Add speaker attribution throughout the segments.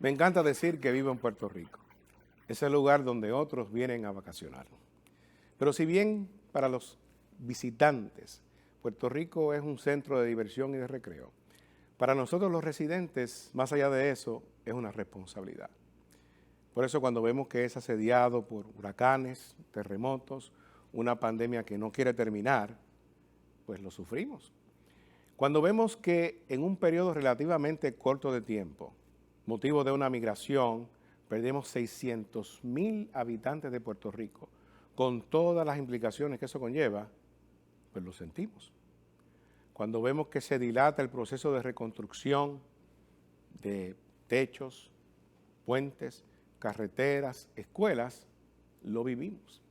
Speaker 1: Me encanta decir que vivo en Puerto Rico. Es el lugar donde otros vienen a vacacionar. Pero si bien para los visitantes Puerto Rico es un centro de diversión y de recreo, para nosotros los residentes, más allá de eso, es una responsabilidad. Por eso cuando vemos que es asediado por huracanes, terremotos, una pandemia que no quiere terminar, pues lo sufrimos. Cuando vemos que en un periodo relativamente corto de tiempo, motivo de una migración, perdemos 600,000 habitantes de Puerto Rico, con todas las implicaciones que eso conlleva, pues lo sentimos. Cuando vemos que se dilata el proceso de reconstrucción de techos, puentes, carreteras, escuelas, lo vivimos.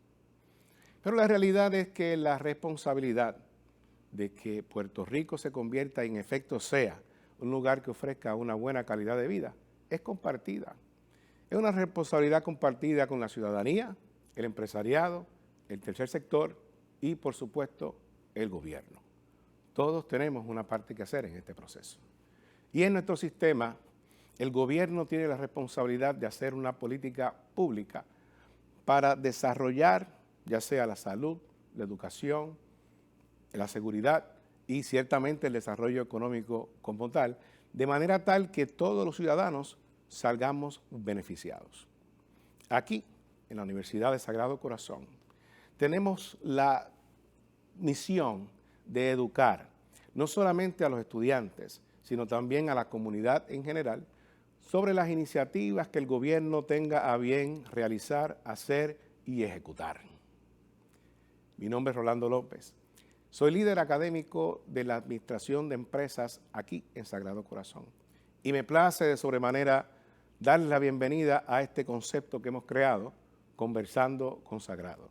Speaker 1: Pero la realidad es que la responsabilidad de que Puerto Rico se convierta y en efecto sea un lugar que ofrezca una buena calidad de vida es compartida. Es una responsabilidad compartida con la ciudadanía, el empresariado, el tercer sector y, por supuesto, el gobierno. Todos tenemos una parte que hacer en este proceso. Y en nuestro sistema, el gobierno tiene la responsabilidad de hacer una política pública para desarrollar ya sea la salud, la educación, la seguridad y ciertamente el desarrollo económico como tal, de manera tal que todos los ciudadanos salgamos beneficiados. Aquí, en la Universidad de Sagrado Corazón, tenemos la misión de educar no solamente a los estudiantes, sino también a la comunidad en general, sobre las iniciativas que el gobierno tenga a bien realizar, hacer y ejecutar. Mi nombre es Rolando López. Soy líder académico de la Administración de Empresas aquí en Sagrado Corazón. Y me place de sobremanera darles la bienvenida a este concepto que hemos creado, Conversando con Sagrado,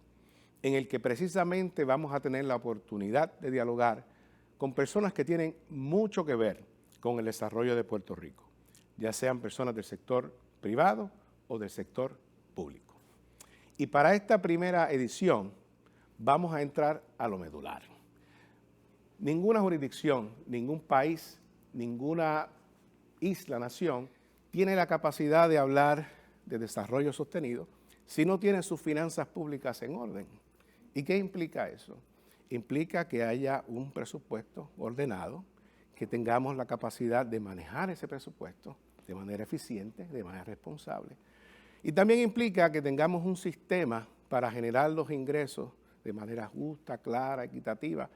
Speaker 1: en el que precisamente vamos a tener la oportunidad de dialogar con personas que tienen mucho que ver con el desarrollo de Puerto Rico, ya sean personas del sector privado o del sector público. Y para esta primera edición vamos a entrar a lo medular. Ninguna jurisdicción, ningún país, ninguna isla, nación, tiene la capacidad de hablar de desarrollo sostenido si no tiene sus finanzas públicas en orden. ¿Y qué implica eso? Implica que haya un presupuesto ordenado, que tengamos la capacidad de manejar ese presupuesto de manera eficiente, de manera responsable. Y también implica que tengamos un sistema para generar los ingresos de manera justa, clara, equitativa,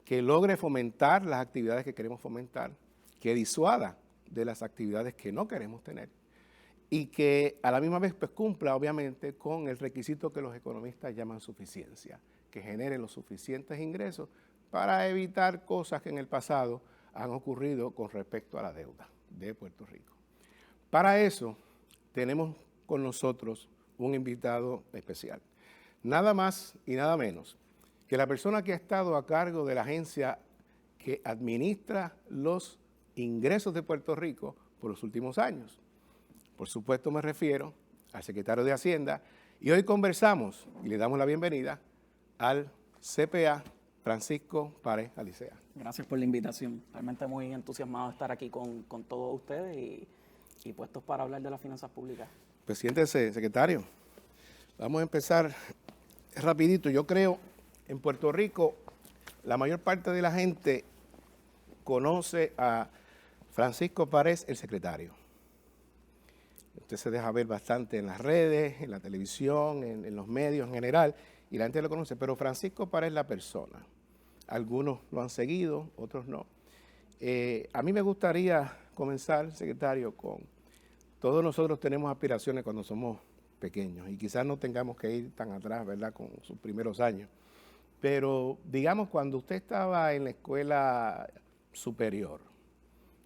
Speaker 1: que logre fomentar las actividades que queremos fomentar, que disuada de las actividades que no queremos tener y que a la misma vez pues, cumpla obviamente con el requisito que los economistas llaman suficiencia, que genere los suficientes ingresos para evitar cosas que en el pasado han ocurrido con respecto a la deuda de Puerto Rico. Para eso tenemos con nosotros un invitado especial, nada más y nada menos que la persona que ha estado a cargo de la agencia que administra los ingresos de Puerto Rico por los últimos años. Por supuesto me refiero al secretario de Hacienda y hoy conversamos y le damos la bienvenida al CPA Francisco Párez Alicea.
Speaker 2: Gracias por la invitación. Realmente muy entusiasmado de estar aquí con todos ustedes y puestos para hablar de las finanzas públicas.
Speaker 1: Pues siéntese, secretario. Vamos a empezar rapidito. Yo creo en Puerto Rico la mayor parte de la gente conoce a Francisco Párez, el secretario. Usted se deja ver bastante en las redes, en la televisión, en los medios en general, y la gente lo conoce, pero Francisco Párez es la persona. Algunos lo han seguido, otros no. A mí me gustaría comenzar, secretario, con todos nosotros tenemos aspiraciones cuando somos pequeños y quizás no tengamos que ir tan atrás, ¿verdad?, con sus primeros años. Pero, digamos, cuando usted estaba en la escuela superior,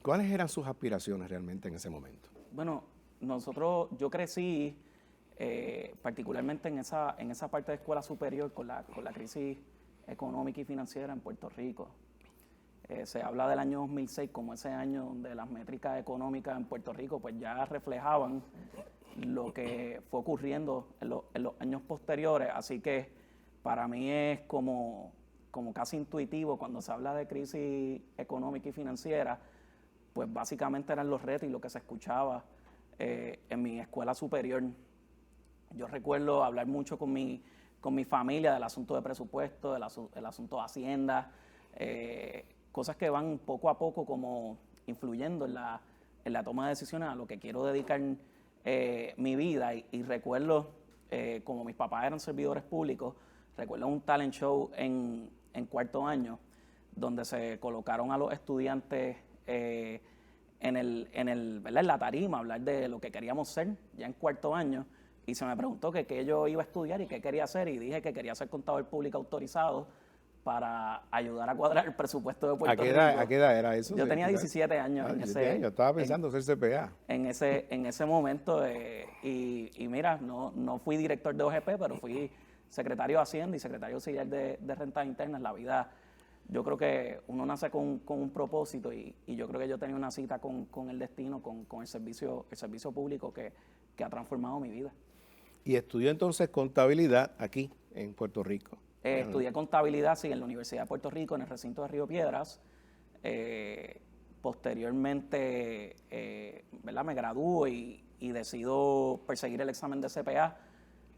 Speaker 1: ¿cuáles eran sus aspiraciones realmente en ese momento?
Speaker 2: Bueno, yo crecí particularmente en esa parte de escuela superior con la crisis económica y financiera en Puerto Rico. Se habla del año 2006 como ese año donde las métricas económicas en Puerto Rico pues ya reflejaban lo que fue ocurriendo en los años posteriores, así que para mí es como casi intuitivo cuando se habla de crisis económica y financiera, pues básicamente eran los retos y lo que se escuchaba en mi escuela superior. Yo recuerdo hablar mucho con mi familia del asunto de presupuesto, el asunto de Hacienda, cosas que van poco a poco como influyendo en la toma de decisiones a lo que quiero dedicar mi vida. Y recuerdo, como mis papás eran servidores públicos, recuerdo un talent show en cuarto año donde se colocaron a los estudiantes ¿verdad? En la tarima, hablar de lo que queríamos ser ya en cuarto año, y se me preguntó que qué yo iba a estudiar y qué quería hacer, y dije que quería ser contador público autorizado para ayudar a cuadrar el presupuesto de Puerto Rico.
Speaker 1: ¿A qué edad era eso?
Speaker 2: Yo tenía 17 años en
Speaker 1: 17 años, estaba pensando ser CPA.
Speaker 2: En ese momento, y mira, no fui director de OGP, pero fui secretario de Hacienda y secretario auxiliar de Rentas Internas. La vida, yo creo que uno nace con un propósito, y yo creo que yo tenía una cita con el destino, con el servicio público que ha transformado mi vida.
Speaker 1: Y estudió entonces contabilidad aquí, en Puerto Rico.
Speaker 2: Estudié contabilidad, sí, en la Universidad de Puerto Rico, en el recinto de Río Piedras. Posteriormente, ¿verdad? Me gradúo y decido perseguir el examen de CPA.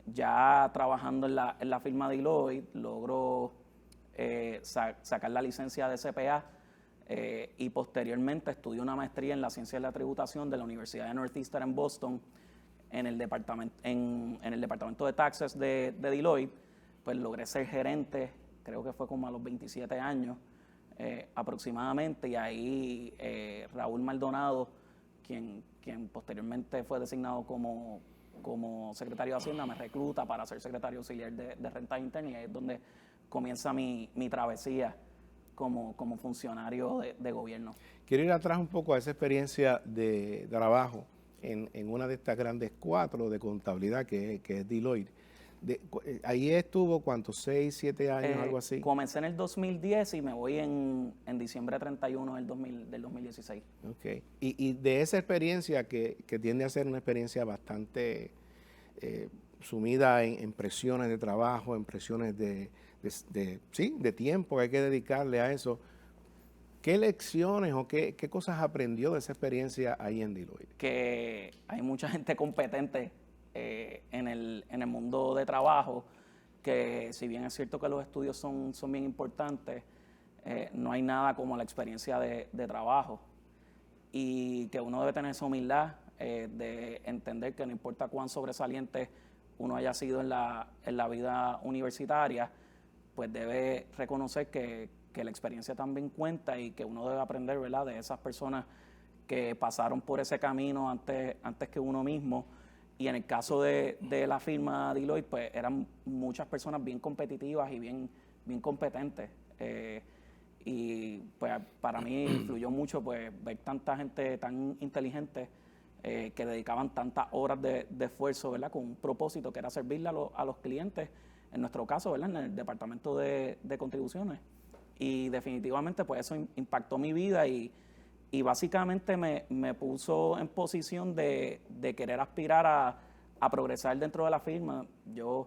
Speaker 2: Ya trabajando en la firma Deloitte, logro sacar la licencia de CPA, y posteriormente estudié una maestría en la ciencia de la tributación de la Universidad de Northeastern en Boston, en el departamento de taxes de Deloitte. Pues logré ser gerente, creo que fue como a los 27 años aproximadamente, y ahí Raúl Maldonado, quien posteriormente fue designado como secretario de Hacienda, me recluta para ser secretario auxiliar de Rentas Internas, y ahí es donde comienza mi travesía como funcionario de gobierno.
Speaker 1: Quiero ir atrás un poco a esa experiencia de trabajo en una de estas grandes cuatro de contabilidad que es Deloitte. Ahí estuvo, ¿cuántos? 6, 7 años, algo así.
Speaker 2: Comencé en el 2010 y me voy en diciembre 31 del 2016.
Speaker 1: Ok. Y de esa experiencia que tiende a ser una experiencia bastante sumida en presiones de trabajo, en presiones de tiempo que hay que dedicarle a eso, ¿qué lecciones o qué cosas aprendió de esa experiencia ahí en Deloitte?
Speaker 2: Que hay mucha gente competente en el mundo de trabajo, que si bien es cierto que los estudios son bien importantes, no hay nada como la experiencia de trabajo, y que uno debe tener esa humildad de entender que no importa cuán sobresaliente uno haya sido en la vida universitaria, pues debe reconocer que la experiencia también cuenta, y que uno debe aprender, ¿verdad?, de esas personas que pasaron por ese camino antes que uno mismo. Y en el caso de la firma Deloitte, pues eran muchas personas bien competitivas y bien competentes. Y pues para mí influyó mucho pues ver tanta gente tan inteligente que dedicaban tantas horas de esfuerzo, ¿verdad?, con un propósito que era servirle a los clientes, en nuestro caso, ¿verdad?, en el departamento de contribuciones. Y definitivamente pues eso impactó mi vida, y básicamente me puso en posición de querer aspirar a progresar dentro de la firma. Yo,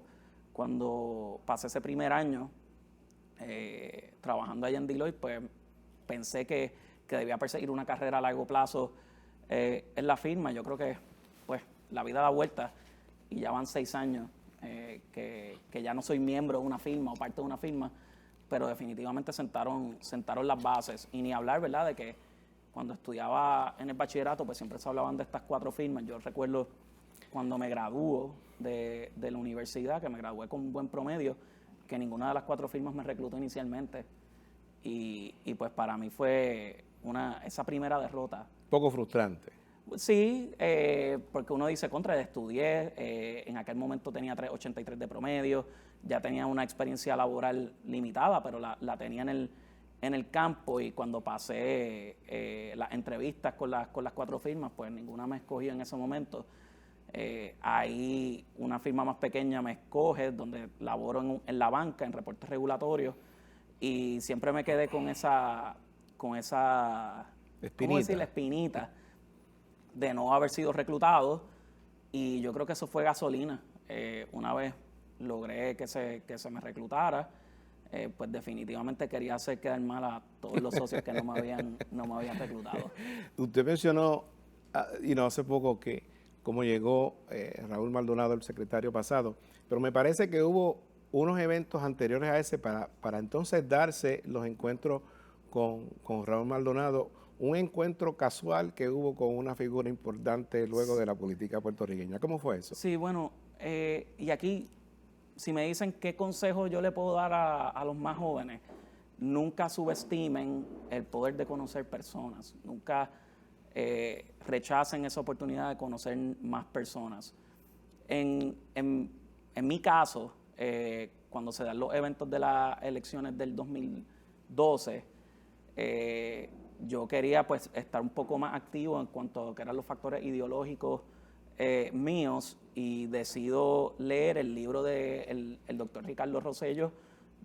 Speaker 2: cuando pasé ese primer año trabajando allá en Deloitte, pues pensé que debía perseguir una carrera a largo plazo en la firma. Yo creo que pues la vida da vuelta, y ya van 6 años que ya no soy miembro de una firma o parte de una firma, pero definitivamente sentaron las bases. Y ni hablar, ¿verdad?, de que cuando estudiaba en el bachillerato, pues siempre se hablaban de estas 4 firmas. Yo recuerdo cuando me graduó de la universidad, que me gradué con un buen promedio, que ninguna de las 4 firmas me reclutó inicialmente. Y pues para mí fue esa primera derrota.
Speaker 1: Poco frustrante.
Speaker 2: Sí, porque uno dice, estudié, en aquel momento tenía 3.83 de promedio, ya tenía una experiencia laboral limitada, pero la tenía en el campo, y cuando pasé las entrevistas con las 4 firmas, pues ninguna me escogió en ese momento. Ahí una firma más pequeña me escoge, donde laboro en la banca, en reportes regulatorios, y siempre me quedé con esa ¿cómo decir? La espinita de no haber sido reclutado, y yo creo que eso fue gasolina. Una vez logré que se me reclutara, pues definitivamente quería hacer quedar mal a todos los socios que no me habían reclutado.
Speaker 1: Usted mencionó hace poco que cómo llegó Raúl Maldonado, el secretario pasado, pero me parece que hubo unos eventos anteriores a ese para entonces darse los encuentros con Raúl Maldonado, un encuentro casual que hubo con una figura importante luego de la política puertorriqueña. ¿Cómo fue eso?
Speaker 2: Sí, bueno, y aquí, si me dicen qué consejo yo le puedo dar a los más jóvenes, nunca subestimen el poder de conocer personas, nunca rechacen esa oportunidad de conocer más personas. En mi caso, cuando se dan los eventos de las elecciones del 2012, yo quería pues estar un poco más activo en cuanto a lo que eran los factores ideológicos míos, y decido leer el libro del doctor Ricardo Rosselló,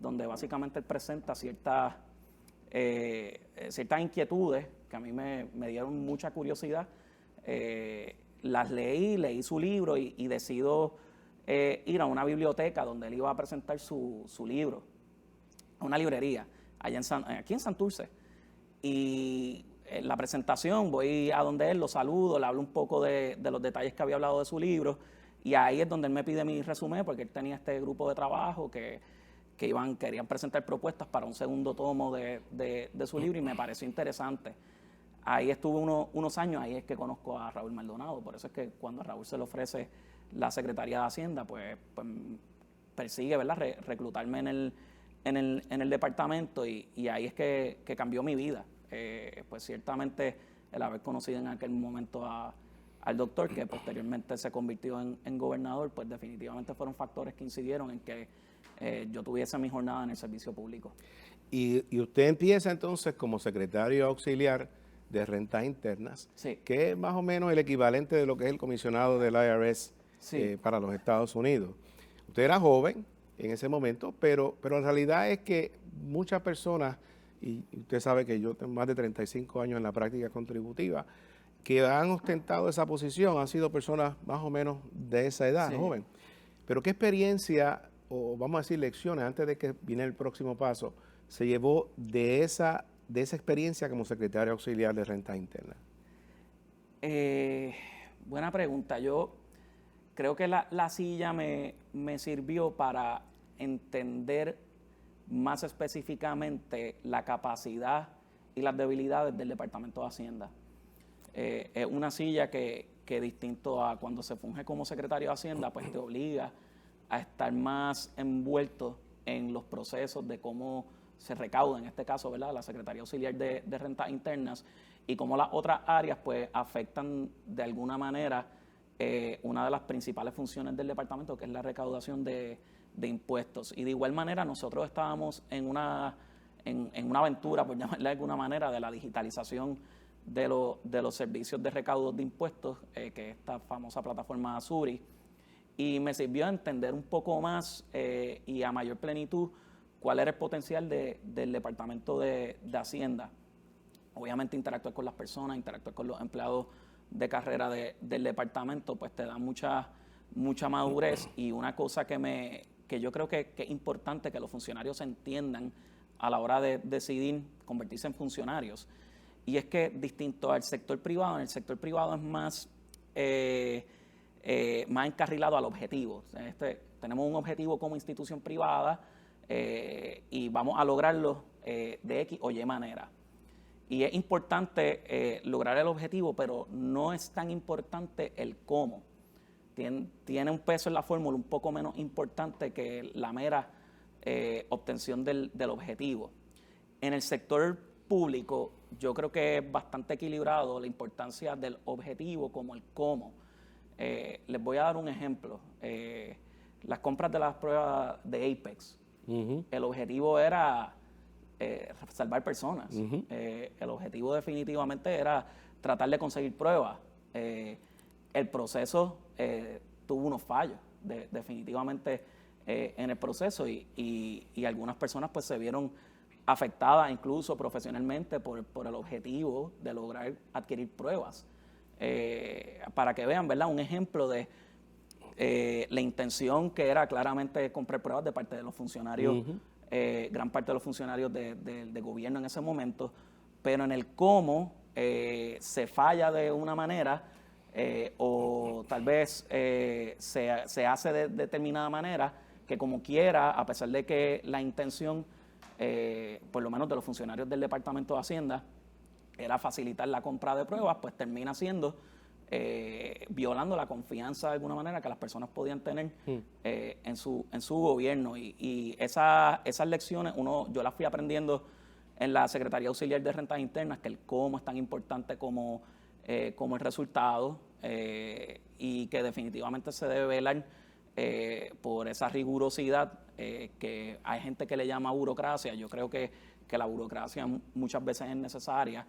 Speaker 2: donde básicamente él presenta ciertas inquietudes que a mí me dieron mucha curiosidad. Las leí su libro y decido ir a una biblioteca donde él iba a presentar su libro, a una librería, aquí en Santurce. Y en la presentación voy a donde él, lo saludo, le hablo un poco de los detalles que había hablado de su libro, y ahí es donde él me pide mi resumen, porque él tenía este grupo de trabajo que querían presentar propuestas para un segundo tomo de su libro, y me pareció interesante. Ahí estuve unos años, ahí es que conozco a Raúl Maldonado. Por eso es que cuando a Raúl se le ofrece la Secretaría de Hacienda, pues persigue, ¿verdad?, reclutarme en el departamento, y ahí es que cambió mi vida. Pues ciertamente el haber conocido en aquel momento al doctor, que posteriormente se convirtió en gobernador, pues definitivamente fueron factores que incidieron en que yo tuviese mi jornada en el servicio público.
Speaker 1: Y usted empieza entonces como secretario auxiliar de rentas internas,
Speaker 2: Sí.
Speaker 1: que es más o menos el equivalente de lo que es el comisionado del IRS
Speaker 2: Sí.
Speaker 1: para los Estados Unidos. Usted era joven en ese momento, pero en realidad es que muchas personas, y usted sabe que yo tengo más de 35 años en la práctica contributiva, que han ostentado esa posición, han sido personas más o menos de esa edad,
Speaker 2: Sí.
Speaker 1: joven. Pero ¿qué experiencia, o vamos a decir lecciones, antes de que viene el próximo paso, se llevó de esa experiencia como secretario auxiliar de rentas internas?
Speaker 2: Buena pregunta. Yo creo que la silla me sirvió para entender más específicamente la capacidad y las debilidades del Departamento de Hacienda. Es una silla que distinto a cuando se funge como secretario de Hacienda, pues te obliga a estar más envuelto en los procesos de cómo se recauda, en este caso, ¿verdad?, la Secretaría Auxiliar de Rentas Internas, y cómo las otras áreas pues afectan de alguna manera una de las principales funciones del departamento, que es la recaudación de impuestos. Y de igual manera nosotros estábamos en una aventura, por llamarla de alguna manera, de la digitalización de los servicios de recaudos de impuestos, que es esta famosa plataforma Suri, y me sirvió a entender un poco más y a mayor plenitud cuál era el potencial del Departamento de Hacienda. Obviamente interactuar con las personas, interactuar con los empleados de carrera del departamento, pues te da mucha madurez. Y una cosa que yo creo que es importante que los funcionarios entiendan a la hora de decidir convertirse en funcionarios, y es que distinto al sector privado, en el sector privado es más encarrilado al objetivo. Tenemos un objetivo como institución privada y vamos a lograrlo de X o Y manera. Y es importante lograr el objetivo, pero no es tan importante el cómo. Tiene un peso en la fórmula un poco menos importante que la mera obtención del objetivo. En el sector público, yo creo que es bastante equilibrado la importancia del objetivo como el cómo. Les voy a dar un ejemplo. Las compras de las pruebas de Apex. El objetivo era salvar personas. El objetivo definitivamente era tratar de conseguir pruebas. El proceso tuvo unos fallos, definitivamente, en el proceso, y algunas personas pues se vieron afectadas incluso profesionalmente por el objetivo de lograr adquirir pruebas. Para que vean, ¿verdad?, un ejemplo de la intención que era claramente comprar pruebas de parte de los funcionarios, gran parte de los funcionarios de gobierno en ese momento, pero en el cómo se falla de una manera o tal vez se hace de determinada manera que como quiera, a pesar de que la intención, por lo menos de los funcionarios del Departamento de Hacienda, era facilitar la compra de pruebas, pues termina siendo violando la confianza de alguna manera que las personas podían tener en su gobierno. Y esas lecciones yo las fui aprendiendo en la Secretaría Auxiliar de Rentas Internas, que el cómo es tan importante como el resultado, y que definitivamente se debe velar por esa rigurosidad que hay gente que le llama burocracia. Yo creo que la burocracia muchas veces es necesaria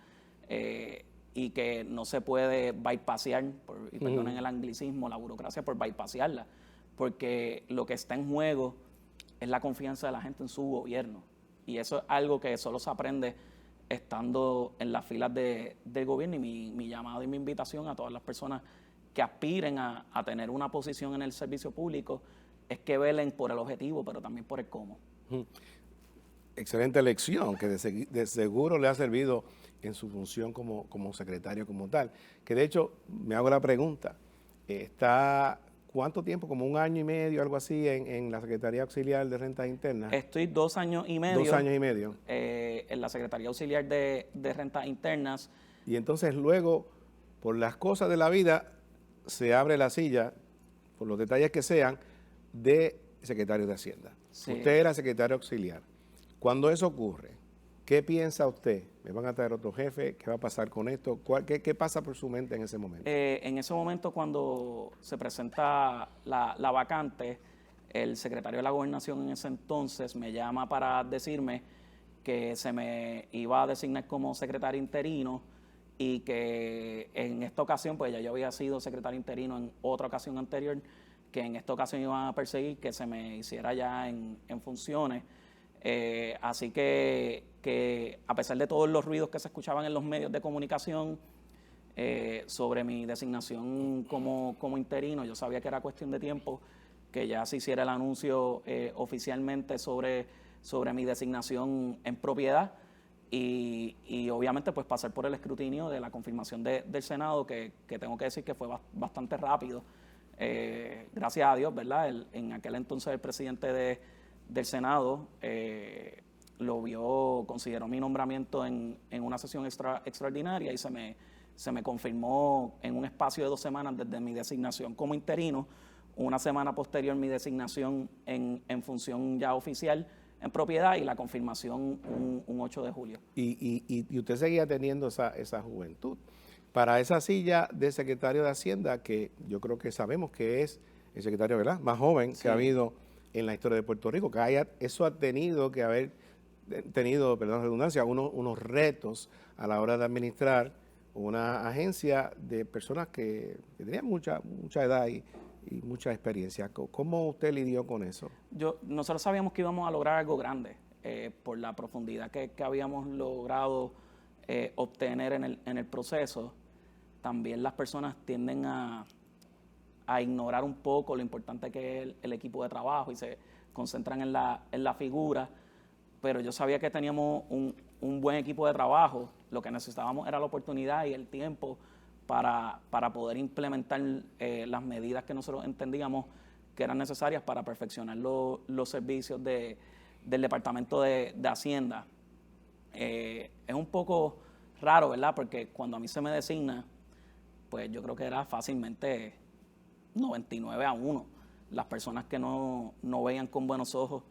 Speaker 2: y que no se puede bypassear, y perdonen el anglicismo, la burocracia por bypassearla, porque lo que está en juego es la confianza de la gente en su gobierno. Y eso es algo que solo se aprende estando en las filas del gobierno, y mi llamado y mi invitación a todas las personas que aspiren a tener una posición en el servicio público es que velen por el objetivo, pero también por el cómo.
Speaker 1: Excelente lección, que de seguro le ha servido en su función como secretario como tal. Que de hecho, me hago la pregunta, ¿está cuánto tiempo? ¿Como 1 año y medio, algo así, en la Secretaría Auxiliar de Rentas Internas?
Speaker 2: Estoy 2 años y medio.
Speaker 1: 2 años y medio.
Speaker 2: En la Secretaría Auxiliar de Rentas Internas.
Speaker 1: Y entonces luego, por las cosas de la vida, se abre la silla, por los detalles que sean, de secretario de Hacienda.
Speaker 2: Sí.
Speaker 1: Usted era secretario auxiliar. Cuando eso ocurre, ¿qué piensa usted? ¿Me van a traer otro jefe? ¿Qué va a pasar con esto? ¿Qué pasa por su mente en ese momento?
Speaker 2: En ese momento, cuando se presenta la vacante, el secretario de la Gobernación en ese entonces me llama para decirme que se me iba a designar como secretario interino, y que en esta ocasión, pues ya yo había sido secretario interino en otra ocasión anterior, que en esta ocasión iban a perseguir que se me hiciera ya en funciones. Así que a pesar de todos los ruidos que se escuchaban en los medios de comunicación sobre mi designación como interino, yo sabía que era cuestión de tiempo que ya se hiciera el anuncio oficialmente sobre mi designación en propiedad, y obviamente pues pasar por el escrutinio de la confirmación del Senado, que tengo que decir que fue bastante rápido. Gracias a Dios, ¿verdad? En aquel entonces el presidente del Senado lo vio, consideró mi nombramiento en una sesión extraordinaria, y se me confirmó en un espacio de 2 semanas desde mi designación como interino, una semana posterior mi designación en función ya oficial en propiedad, y la confirmación un 8 de julio.
Speaker 1: Y usted seguía teniendo esa juventud. Para esa silla de secretario de Hacienda, que yo creo que sabemos que es el secretario, ¿verdad?, más joven que ha habido en la historia de Puerto Rico, eso ha tenido que haber tenido, perdón la redundancia, unos retos a la hora de administrar una agencia de personas que tenían mucha edad y mucha experiencia. ¿Cómo usted lidió con eso?
Speaker 2: Nosotros sabíamos que íbamos a lograr algo grande por la profundidad que habíamos logrado obtener en el proceso. También las personas tienden a ignorar un poco lo importante que es el equipo de trabajo, y se concentran en la figura, pero yo sabía que teníamos un buen equipo de trabajo. Lo que necesitábamos era la oportunidad y el tiempo para poder implementar las medidas que nosotros entendíamos que eran necesarias para perfeccionar los servicios del Departamento de Hacienda. Es un poco raro, ¿verdad? Porque cuando a mí se me designa, pues yo creo que era fácilmente 99-1 las personas que no veían con buenos ojos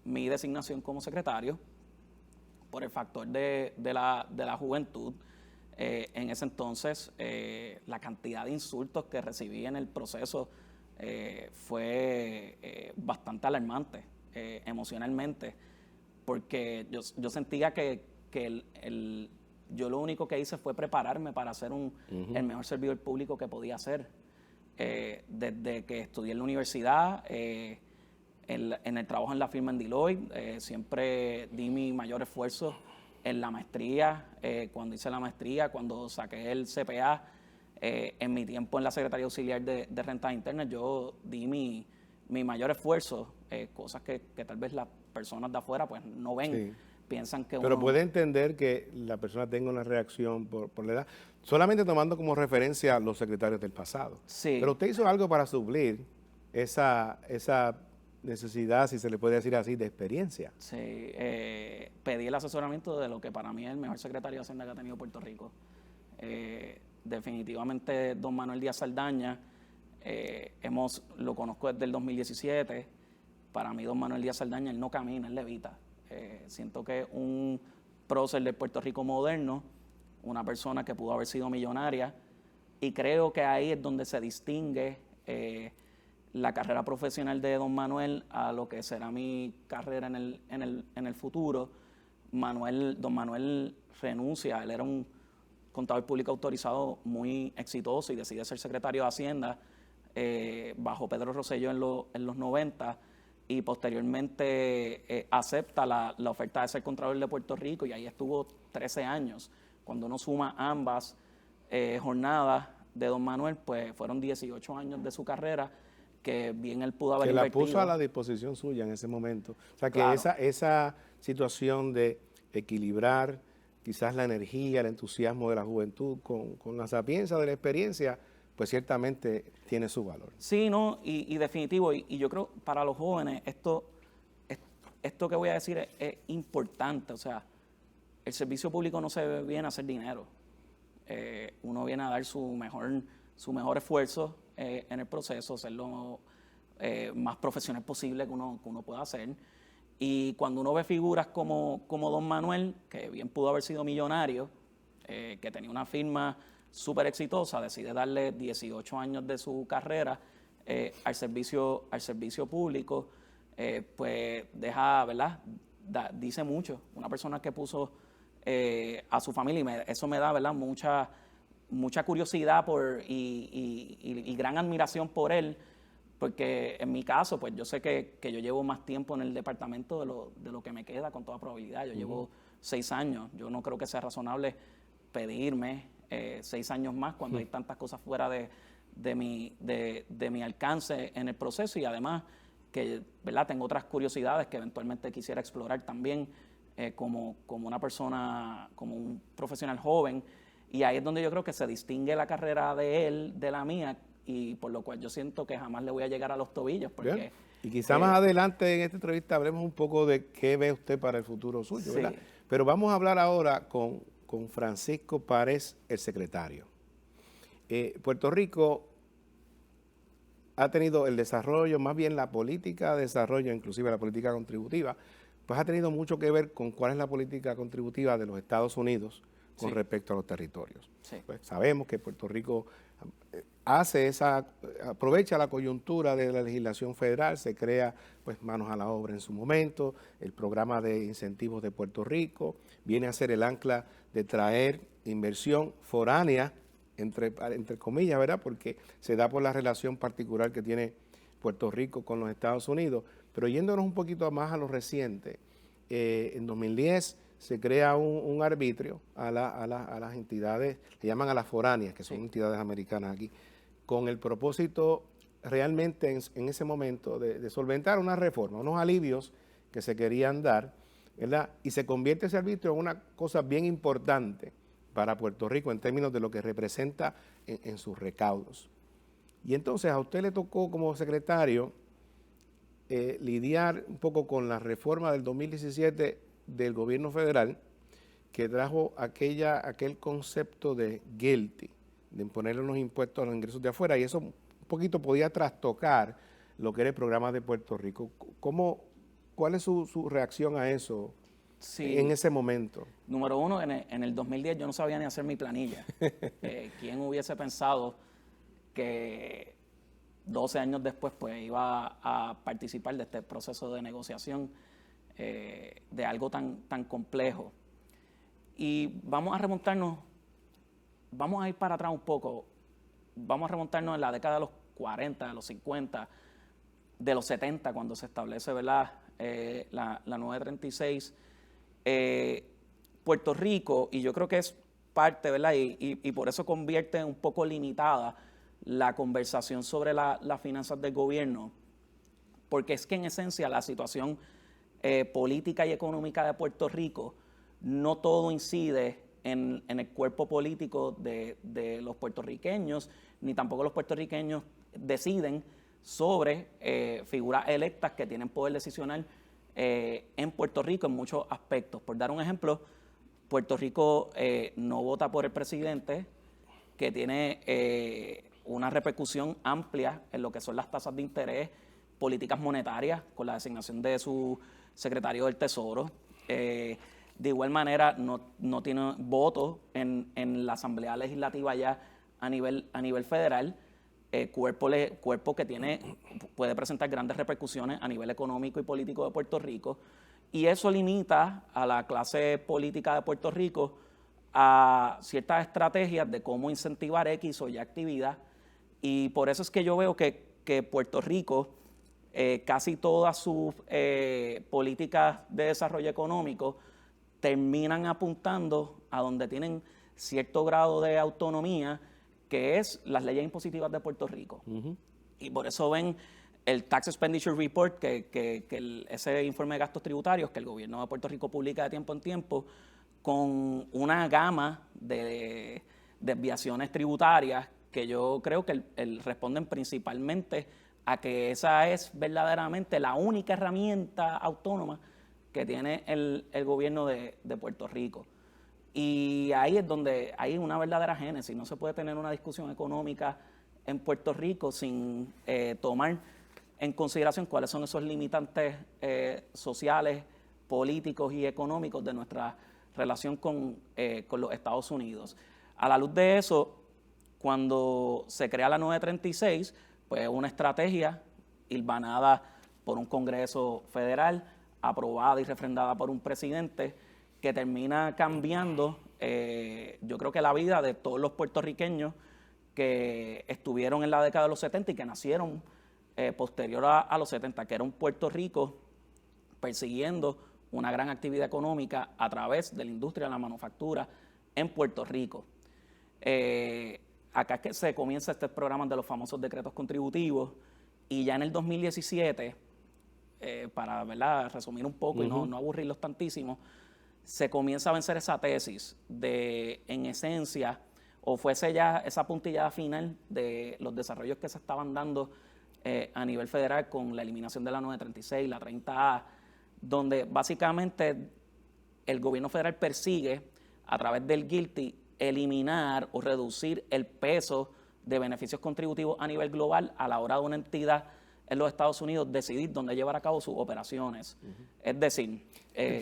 Speaker 2: mi designación como secretario, por el factor de la juventud. En ese entonces, la cantidad de insultos que recibí en el proceso fue bastante alarmante emocionalmente, porque yo sentía que yo lo único que hice fue prepararme para ser el mejor servidor público que podía ser. Desde que estudié en la universidad, en el trabajo en la firma en Deloitte, siempre di mi mayor esfuerzo en la maestría, cuando hice la maestría, cuando saqué el CPA, en mi tiempo en la Secretaría Auxiliar de Rentas Internas, yo di mi mayor esfuerzo, cosas que tal vez las personas de afuera pues no ven. Sí. piensan que
Speaker 1: Pero
Speaker 2: uno...
Speaker 1: puede entender que la persona tenga una reacción por la edad, solamente tomando como referencia a los secretarios del pasado.
Speaker 2: Sí.
Speaker 1: Pero usted hizo algo para suplir esa necesidad, si se le puede decir así, de experiencia.
Speaker 2: Sí, pedí el asesoramiento de lo que para mí es el mejor secretario de Hacienda que ha tenido Puerto Rico. Definitivamente, don Manuel Díaz Saldaña, lo conozco desde el 2017. Para mí, don Manuel Díaz Saldaña, él no camina, él levita. Siento que es un prócer de Puerto Rico moderno, una persona que pudo haber sido millonaria, y creo que ahí es donde se distingue la carrera profesional de don Manuel a lo que será mi carrera en el futuro. Don Manuel renuncia, él era un contador público autorizado muy exitoso y decide ser secretario de Hacienda bajo Pedro Rosselló en los 90 y posteriormente acepta la oferta de ser Contralor de Puerto Rico y ahí estuvo 13 años. Cuando uno suma ambas jornadas de don Manuel, pues fueron 18 años de su carrera que bien él pudo haber invertido.
Speaker 1: Que la puso a la disposición suya en ese momento. O sea, que
Speaker 2: Claro.
Speaker 1: esa situación de equilibrar quizás la energía, el entusiasmo de la juventud con la sapiencia de la experiencia, pues ciertamente tiene su valor.
Speaker 2: Sí, no, y definitivo, y yo creo para los jóvenes esto que voy a decir es importante, o sea, el servicio público no se viene a hacer dinero, uno viene a dar su mejor esfuerzo en el proceso, ser lo más profesional posible que uno pueda hacer, y cuando uno ve figuras como don Manuel, que bien pudo haber sido millonario, que tenía una firma súper exitosa, decide darle 18 años de su carrera al servicio público, pues deja, ¿verdad? Dice mucho. Una persona que puso a su familia, eso me da, ¿verdad? Mucha curiosidad y gran admiración por él, porque en mi caso, pues yo sé que yo llevo más tiempo en el departamento de lo que me queda, con toda probabilidad. Yo llevo 6 años. Yo no creo que sea razonable pedirme 6 años más cuando hay tantas cosas fuera de mi alcance en el proceso y además que, ¿verdad? Tengo otras curiosidades que eventualmente quisiera explorar también como una persona, como un profesional joven, y ahí es donde yo creo que se distingue la carrera de él de la mía y por lo cual yo siento que jamás le voy a llegar a los tobillos porque...
Speaker 1: Bien. Y quizá más adelante en esta entrevista hablemos un poco de qué ve usted para el futuro suyo,
Speaker 2: Sí.
Speaker 1: ¿verdad? Pero vamos a hablar ahora con Francisco Párez, el secretario. Puerto Rico ha tenido el desarrollo, más bien la política de desarrollo, inclusive la política contributiva, pues ha tenido mucho que ver con cuál es la política contributiva de los Estados Unidos con respecto a los territorios.
Speaker 2: Sí.
Speaker 1: Pues sabemos que Puerto Rico aprovecha la coyuntura de la legislación federal, se crea pues manos a la obra en su momento, el programa de incentivos de Puerto Rico, viene a ser el ancla de traer inversión foránea, entre comillas, ¿verdad? Porque se da por la relación particular que tiene Puerto Rico con los Estados Unidos. Pero yéndonos un poquito más a lo reciente, en 2010 se crea un arbitrio a las entidades, le llaman a las foráneas, que son entidades americanas aquí, con el propósito realmente en ese momento de solventar una reforma, unos alivios que se querían dar, ¿verdad? Y se convierte ese arbitrio en una cosa bien importante para Puerto Rico en términos de lo que representa en sus recaudos. Y entonces a usted le tocó como secretario lidiar un poco con la reforma del 2017 del gobierno federal que trajo aquel concepto de GILTI, de imponerle unos impuestos a los ingresos de afuera, y eso un poquito podía trastocar lo que era el programa de Puerto Rico. ¿Cuál es su reacción a eso en ese momento?
Speaker 2: Número uno, en el 2010 yo no sabía ni hacer mi planilla. ¿Quién hubiese pensado que 12 años después pues iba a participar de este proceso de negociación de algo tan complejo? Y vamos a ir para atrás un poco, vamos a remontarnos en la década de los 40, de los 50, de los 70, cuando se establece, ¿verdad? La 936, Puerto Rico, y yo creo que es parte, ¿verdad? Y por eso convierte un poco limitada la conversación sobre las finanzas del gobierno, porque es que en esencia la situación política y económica de Puerto Rico, no todo incide en el cuerpo político de los puertorriqueños, ni tampoco los puertorriqueños deciden sobre figuras electas que tienen poder decisional en Puerto Rico en muchos aspectos. Por dar un ejemplo, Puerto Rico no vota por el presidente, que tiene una repercusión amplia en lo que son las tasas de interés, políticas monetarias, con la designación de su secretario del Tesoro. De igual manera, no tiene voto en la Asamblea Legislativa ya a nivel federal, cuerpo que puede presentar grandes repercusiones a nivel económico y político de Puerto Rico, y eso limita a la clase política de Puerto Rico a ciertas estrategias de cómo incentivar X o Y actividad, y por eso es que yo veo que Puerto Rico, casi todas sus políticas de desarrollo económico terminan apuntando a donde tienen cierto grado de autonomía, que es las leyes impositivas de Puerto Rico. Y por eso ven el Tax Expenditure Report, ese informe de gastos tributarios que el gobierno de Puerto Rico publica de tiempo en tiempo, con una gama de desviaciones tributarias que yo creo que responden principalmente a que esa es verdaderamente la única herramienta autónoma que tiene el gobierno de Puerto Rico. Y ahí es donde hay una verdadera génesis. No se puede tener una discusión económica en Puerto Rico sin tomar en consideración cuáles son esos limitantes sociales, políticos y económicos de nuestra relación con los Estados Unidos. A la luz de eso, cuando se crea la 936, pues una estrategia hilvanada por un Congreso federal, aprobada y refrendada por un presidente, que termina cambiando, yo creo que la vida de todos los puertorriqueños que estuvieron en la década de los 70 y que nacieron posterior a los 70, que era un Puerto Rico persiguiendo una gran actividad económica a través de la industria de la manufactura en Puerto Rico. Acá es que se comienza este programa de los famosos decretos contributivos, y ya en el 2017, para, ¿verdad?, resumir un poco y no aburrirlos tantísimo, se comienza a vencer esa tesis de, en esencia, o fuese ya esa puntillada final de los desarrollos que se estaban dando a nivel federal con la eliminación de la 936, la 30A, donde básicamente el gobierno federal persigue, a través del GILTI, eliminar o reducir el peso de beneficios contributivos a nivel global a la hora de una entidad en los Estados Unidos decidir dónde llevar a cabo sus operaciones. Es decir...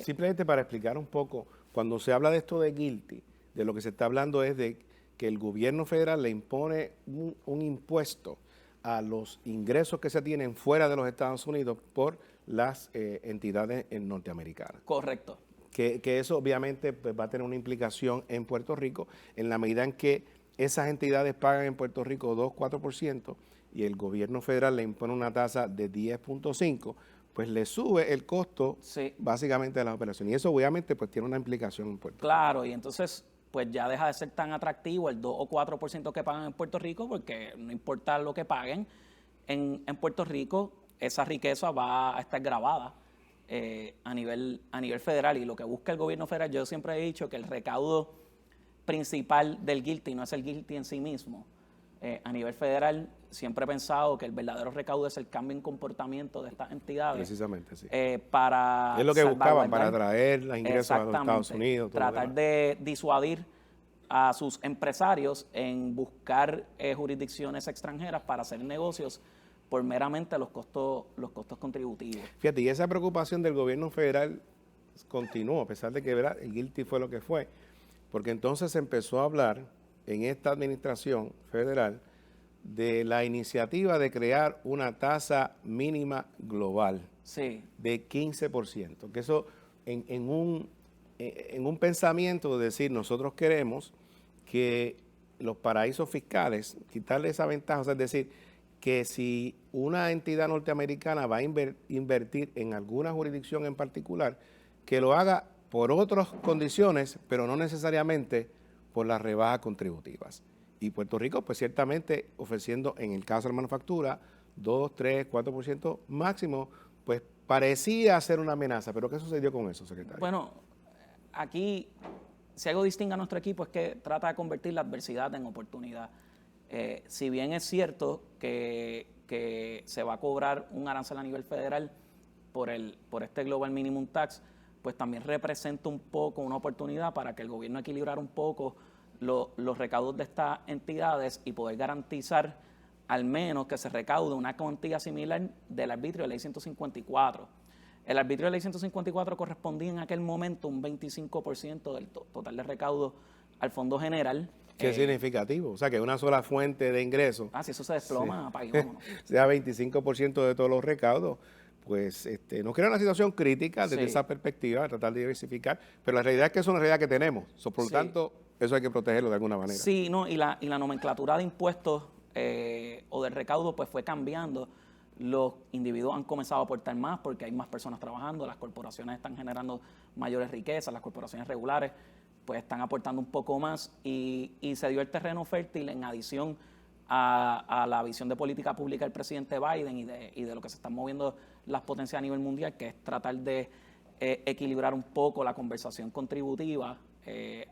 Speaker 1: simplemente para explicar un poco, cuando se habla de esto de GILTI, de lo que se está hablando es de que el gobierno federal le impone un impuesto a los ingresos que se tienen fuera de los Estados Unidos por las entidades norteamericanas.
Speaker 2: Correcto.
Speaker 1: Que eso obviamente pues, va a tener una implicación en Puerto Rico en la medida en que esas entidades pagan en Puerto Rico 2-4% y el gobierno federal le impone una tasa de 10.5%, pues le sube el costo básicamente de las operaciones. Y eso obviamente pues tiene una implicación en Puerto Rico.
Speaker 2: Claro, y entonces pues ya deja de ser tan atractivo el 2 o 4% que pagan en Puerto Rico, porque no importa lo que paguen, en Puerto Rico esa riqueza va a estar grabada a nivel federal, y lo que busca el gobierno federal, yo siempre he dicho que el recaudo principal del GILTI no es el GILTI en sí mismo. A nivel federal siempre he pensado que el verdadero recaudo es el cambio en comportamiento de estas entidades.
Speaker 1: Precisamente, sí.
Speaker 2: Para
Speaker 1: es lo que buscaban, para atraer los ingresos a los Estados Unidos.
Speaker 2: Tratar de disuadir a sus empresarios en buscar jurisdicciones extranjeras para hacer negocios por meramente los costos contributivos.
Speaker 1: Fíjate, y esa preocupación del gobierno federal continuó, a pesar de que, ¿verdad?, el GILTI fue lo que fue, porque entonces se empezó a hablar en esta administración federal de la iniciativa de crear una tasa mínima global de 15%, que eso en un pensamiento de decir, nosotros queremos que los paraísos fiscales, quitarle esa ventaja, o sea, es decir, que si una entidad norteamericana va a invertir en alguna jurisdicción en particular, que lo haga por otras condiciones, pero no necesariamente por las rebajas contributivas. Y Puerto Rico, pues ciertamente ofreciendo, en el caso de la manufactura, 2, 3, 4% máximo, pues parecía ser una amenaza, pero ¿qué sucedió con eso, secretario?
Speaker 2: Bueno, aquí, si algo distingue a nuestro equipo es que trata de convertir la adversidad en oportunidad. Si bien es cierto que se va a cobrar un arancel a nivel federal por este Global Minimum Tax, pues también representa un poco una oportunidad para que el gobierno equilibrara un poco los recaudos de estas entidades y poder garantizar al menos que se recaude una cuantía similar del arbitrio de ley 154. El arbitrio de ley 154 correspondía en aquel momento un 25% del total de recaudo al Fondo General.
Speaker 1: Qué significativo, o sea que una sola fuente de ingresos.
Speaker 2: Si eso se desploma, apague y vámonos.
Speaker 1: Sea 25% de todos los recaudos, pues nos crea una situación crítica desde esa perspectiva, de tratar de diversificar, pero la realidad es que es una realidad que tenemos, por lo tanto, eso hay que protegerlo de alguna manera.
Speaker 2: Sí, no, y la nomenclatura de impuestos o del recaudo pues fue cambiando. Los individuos han comenzado a aportar más porque hay más personas trabajando, las corporaciones están generando mayores riquezas, las corporaciones regulares pues están aportando un poco más y se dio el terreno fértil en adición a la visión de política pública del presidente Biden y de lo que se están moviendo las potencias a nivel mundial, que es tratar de equilibrar un poco la conversación contributiva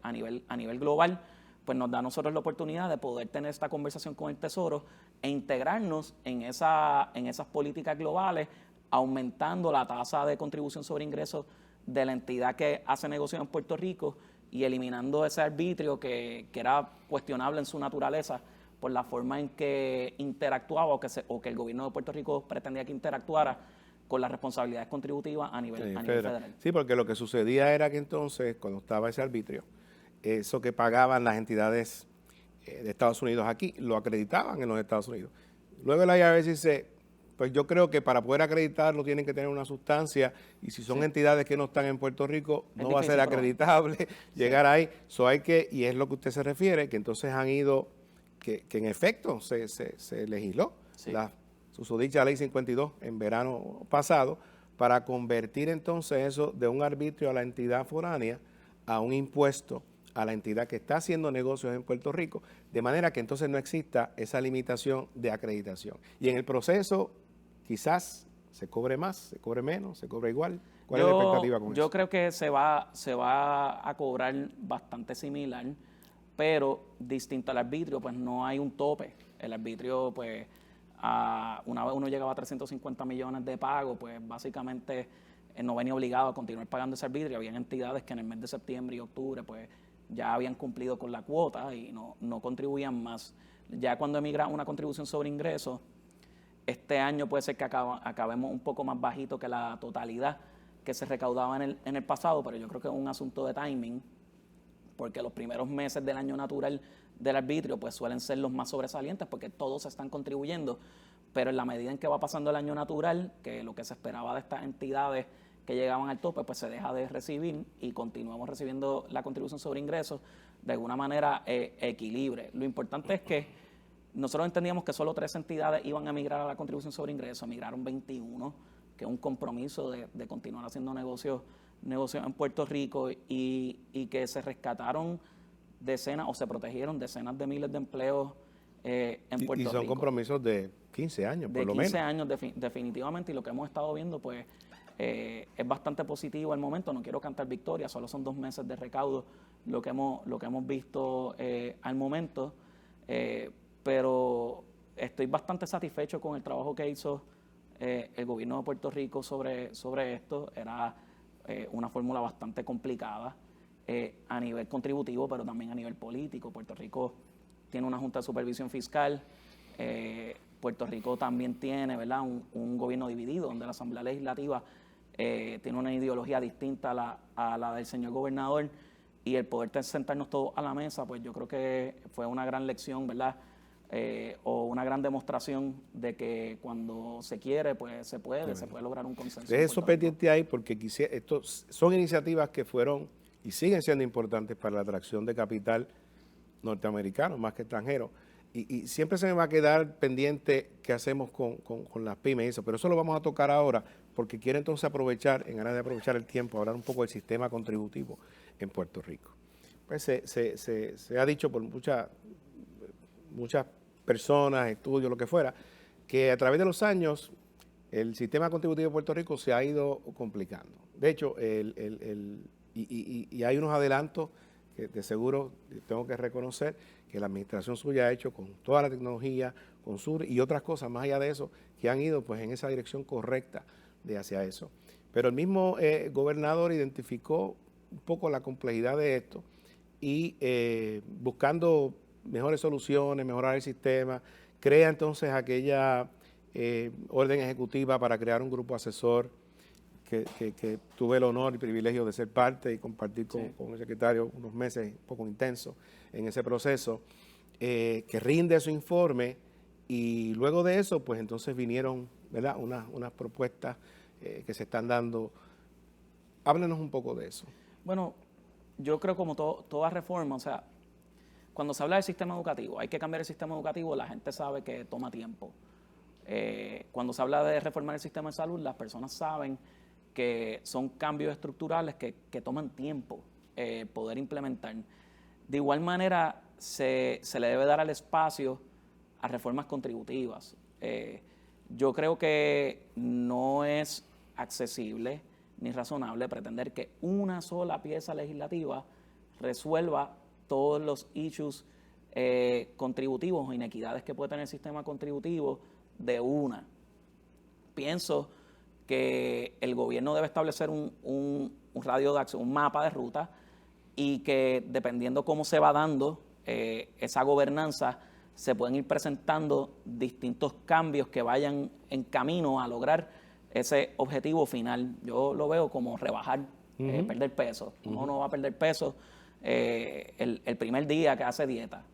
Speaker 2: a nivel global, pues nos da a nosotros la oportunidad de poder tener esta conversación con el Tesoro e integrarnos en esas políticas globales, aumentando la tasa de contribución sobre ingresos de la entidad que hace negocios en Puerto Rico y eliminando ese arbitrio que era cuestionable en su naturaleza por la forma en que interactuaba o que el gobierno de Puerto Rico pretendía que interactuara con las responsabilidades contributivas a nivel federal.
Speaker 1: Sí, porque lo que sucedía era que entonces, cuando estaba ese arbitrio, eso que pagaban las entidades de Estados Unidos aquí, lo acreditaban en los Estados Unidos. Luego el IRS dice, pues yo creo que para poder acreditarlo tienen que tener una sustancia y si son entidades que no están en Puerto Rico, no va a ser acreditable llegar ahí. Hay que, y es lo que usted se refiere, que entonces han ido, que en efecto se legisló la susodicha ley 52 en verano pasado para convertir entonces eso de un arbitrio a la entidad foránea a un impuesto a la entidad que está haciendo negocios en Puerto Rico, de manera que entonces no exista esa limitación de acreditación. Y en el proceso quizás se cobre más, se cobre menos, se cobre igual. ¿Cuál es la expectativa con eso?
Speaker 2: Yo creo que se va a cobrar bastante similar, pero distinto al arbitrio, pues no hay un tope. El arbitrio, pues, una vez uno llegaba a 350 millones de pago, pues básicamente no venía obligado a continuar pagando ese arbitrio. Habían entidades que en el mes de septiembre y octubre, pues, ya habían cumplido con la cuota y no contribuían más. Ya cuando emigra una contribución sobre ingresos, este año puede ser que acabemos un poco más bajito que la totalidad que se recaudaba en el pasado, pero yo creo que es un asunto de timing, porque los primeros meses del año natural del arbitrio pues suelen ser los más sobresalientes porque todos están contribuyendo, pero en la medida en que va pasando el año natural, que lo que se esperaba de estas entidades que llegaban al tope, pues se deja de recibir y continuamos recibiendo la contribución sobre ingresos, de alguna manera equilibre. Lo importante es que nosotros entendíamos que solo 3 entidades iban a migrar a la contribución sobre ingresos, migraron 21, que es un compromiso de continuar haciendo negocios en Puerto Rico y que se rescataron decenas o se protegieron decenas de miles de empleos en Puerto Rico.
Speaker 1: Y son compromisos de 15 años, por lo menos.
Speaker 2: De 15 años definitivamente, y lo que hemos estado viendo pues es bastante positivo al momento. No quiero cantar victoria, solo son 2 meses de recaudo lo que hemos visto al momento, pero estoy bastante satisfecho con el trabajo que hizo el gobierno de Puerto Rico sobre esto. Era una fórmula bastante complicada a nivel contributivo, pero también a nivel político. Puerto Rico tiene una Junta de Supervisión Fiscal, Puerto Rico también tiene, ¿verdad?, un gobierno dividido, donde la Asamblea Legislativa tiene una ideología distinta a la del señor gobernador, y el poder sentarnos todos a la mesa, pues yo creo que fue una gran lección, ¿verdad?, o una gran demostración de que cuando se quiere, pues se puede lograr un consenso.
Speaker 1: De eso pendiente ahí, porque estos son iniciativas que fueron y siguen siendo importantes para la atracción de capital norteamericano, más que extranjero. Y siempre se me va a quedar pendiente qué hacemos con las pymes y eso, pero eso lo vamos a tocar ahora, porque quiero entonces aprovechar, en aras de aprovechar el tiempo, hablar un poco del sistema contributivo en Puerto Rico. Pues se ha dicho por muchas personas, estudios, lo que fuera, que a través de los años el sistema contributivo de Puerto Rico se ha ido complicando. De hecho, y hay unos adelantos que de seguro tengo que reconocer que la administración suya ha hecho con toda la tecnología, con Sur y otras cosas más allá de eso, que han ido pues en esa dirección correcta de hacia eso. Pero el mismo gobernador identificó un poco la complejidad de esto y buscando mejores soluciones, mejorar el sistema, crea entonces aquella orden ejecutiva para crear un grupo asesor que tuve el honor y privilegio de ser parte y compartir con el secretario unos meses un poco intensos en ese proceso, que rinde su informe y luego de eso, pues entonces vinieron, ¿verdad?, unas propuestas que se están dando. Háblenos un poco de eso.
Speaker 2: Bueno, yo creo como toda reforma, o sea, cuando se habla del sistema educativo, hay que cambiar el sistema educativo, la gente sabe que toma tiempo. Cuando se habla de reformar el sistema de salud, las personas saben que son cambios estructurales que toman tiempo poder implementar. De igual manera, se le debe dar al espacio a reformas contributivas. Yo creo que no es accesible ni razonable pretender que una sola pieza legislativa resuelva todos los issues contributivos o inequidades que puede tener el sistema contributivo de una. Pienso que el gobierno debe establecer un radio de acción, un mapa de ruta, y que dependiendo cómo se va dando esa gobernanza, se pueden ir presentando distintos cambios que vayan en camino a lograr ese objetivo final. Yo lo veo como rebajar, perder peso. Uno no va a perder peso el primer día que hace dieta.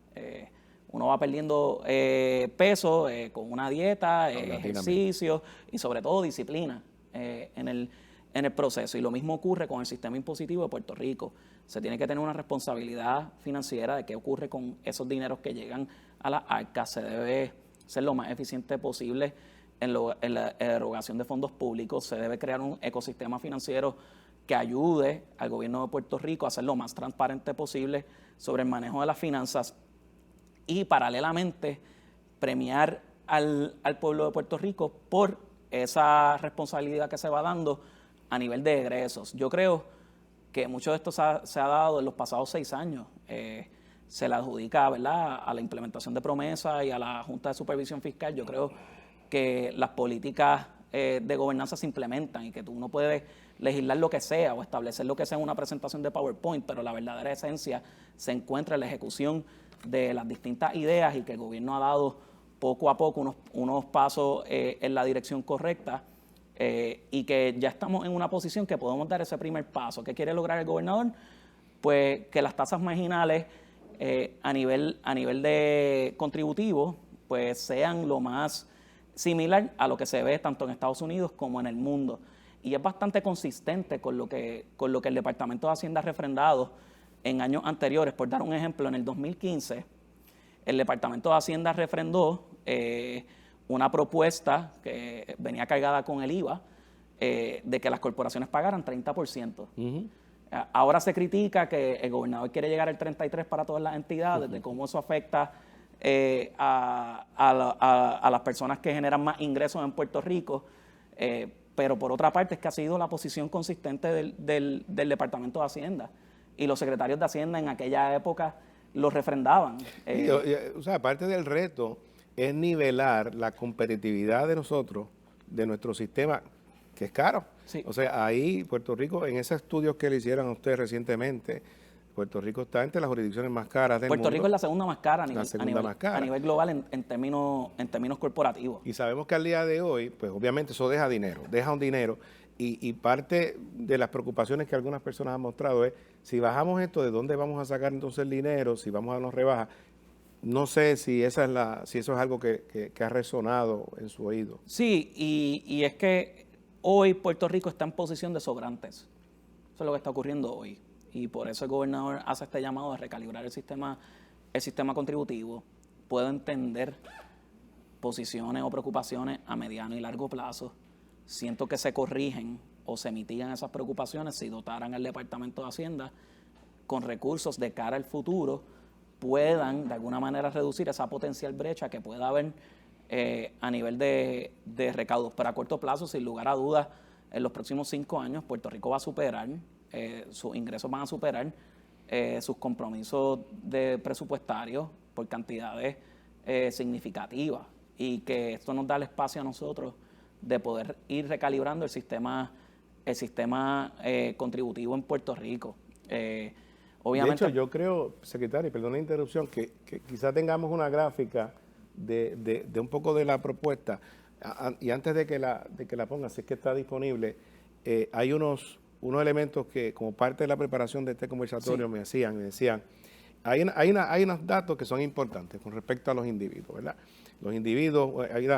Speaker 2: Uno va perdiendo peso con una dieta, ejercicio y sobre todo disciplina en el proceso. Y lo mismo ocurre con el sistema impositivo de Puerto Rico. Se tiene que tener una responsabilidad financiera de qué ocurre con esos dineros que llegan a las arcas. Se debe ser lo más eficiente posible en la erogación de fondos públicos. Se debe crear un ecosistema financiero que ayude al gobierno de Puerto Rico a ser lo más transparente posible sobre el manejo de las finanzas y paralelamente premiar al pueblo de Puerto Rico por esa responsabilidad que se va dando a nivel de egresos. Yo creo que mucho de esto se ha dado en los pasados 6 años. Se le adjudica, ¿verdad?, a la implementación de promesas y a la Junta de Supervisión Fiscal. Yo creo que las políticas de gobernanza se implementan y que tú no puedes legislar lo que sea o establecer lo que sea en una presentación de PowerPoint, pero la verdadera esencia se encuentra en la ejecución de las distintas ideas y que el gobierno ha dado poco a poco unos pasos en la dirección correcta y que ya estamos en una posición que podemos dar ese primer paso. ¿Qué quiere lograr el gobernador? Pues que las tasas marginales a nivel de contributivo pues sean lo más similar a lo que se ve tanto en Estados Unidos como en el mundo. Y es bastante consistente con lo que el Departamento de Hacienda ha refrendado en años anteriores. Por dar un ejemplo, en el 2015, el Departamento de Hacienda refrendó una propuesta que venía cargada con el IVA de que las corporaciones pagaran 30%. Ahora se critica que el gobernador quiere llegar al 33% para todas las entidades, de cómo eso afecta a las personas que generan más ingresos en Puerto Rico, pero por otra parte es que ha sido la posición consistente del Departamento de Hacienda y los secretarios de Hacienda en aquella época lo refrendaban.
Speaker 1: O sea, parte del reto es nivelar la competitividad de nosotros, de nuestro sistema, que es caro.
Speaker 2: Sí.
Speaker 1: O sea, ahí Puerto Rico, en esos estudios que le hicieron a ustedes recientemente, Puerto Rico está entre las jurisdicciones más caras del mundo.
Speaker 2: Puerto Rico es la segunda más cara a nivel global en términos corporativos.
Speaker 1: Y sabemos que al día de hoy, pues obviamente eso deja un dinero. Y parte de las preocupaciones que algunas personas han mostrado es, si bajamos esto, ¿de dónde vamos a sacar entonces el dinero? Si vamos a darnos rebajas. No sé si eso es algo que ha resonado en su oído.
Speaker 2: Sí, y es que hoy Puerto Rico está en posición de sobrantes. Eso es lo que está ocurriendo hoy. Y por eso el gobernador hace este llamado de recalibrar el sistema contributivo. Puedo entender posiciones o preocupaciones a mediano y largo plazo. Siento que se corrigen o se mitigan esas preocupaciones si dotaran al Departamento de Hacienda con recursos de cara al futuro, puedan de alguna manera reducir esa potencial brecha que pueda haber a nivel de recaudos. Pero a corto plazo, sin lugar a dudas, en los próximos 5 años, Puerto Rico va a superar, sus ingresos van a superar sus compromisos presupuestarios por cantidades significativas, y que esto nos da el espacio a nosotros de poder ir recalibrando el sistema contributivo en Puerto Rico. Obviamente,
Speaker 1: de hecho, yo creo, secretario, perdón la interrupción, que quizás tengamos una gráfica de un poco de la propuesta. Y antes de que la ponga, si es que está disponible, hay unos elementos que como parte de la preparación de este conversatorio me decían, hay unos datos que son importantes con respecto a los individuos, ¿verdad? Los individuos, hay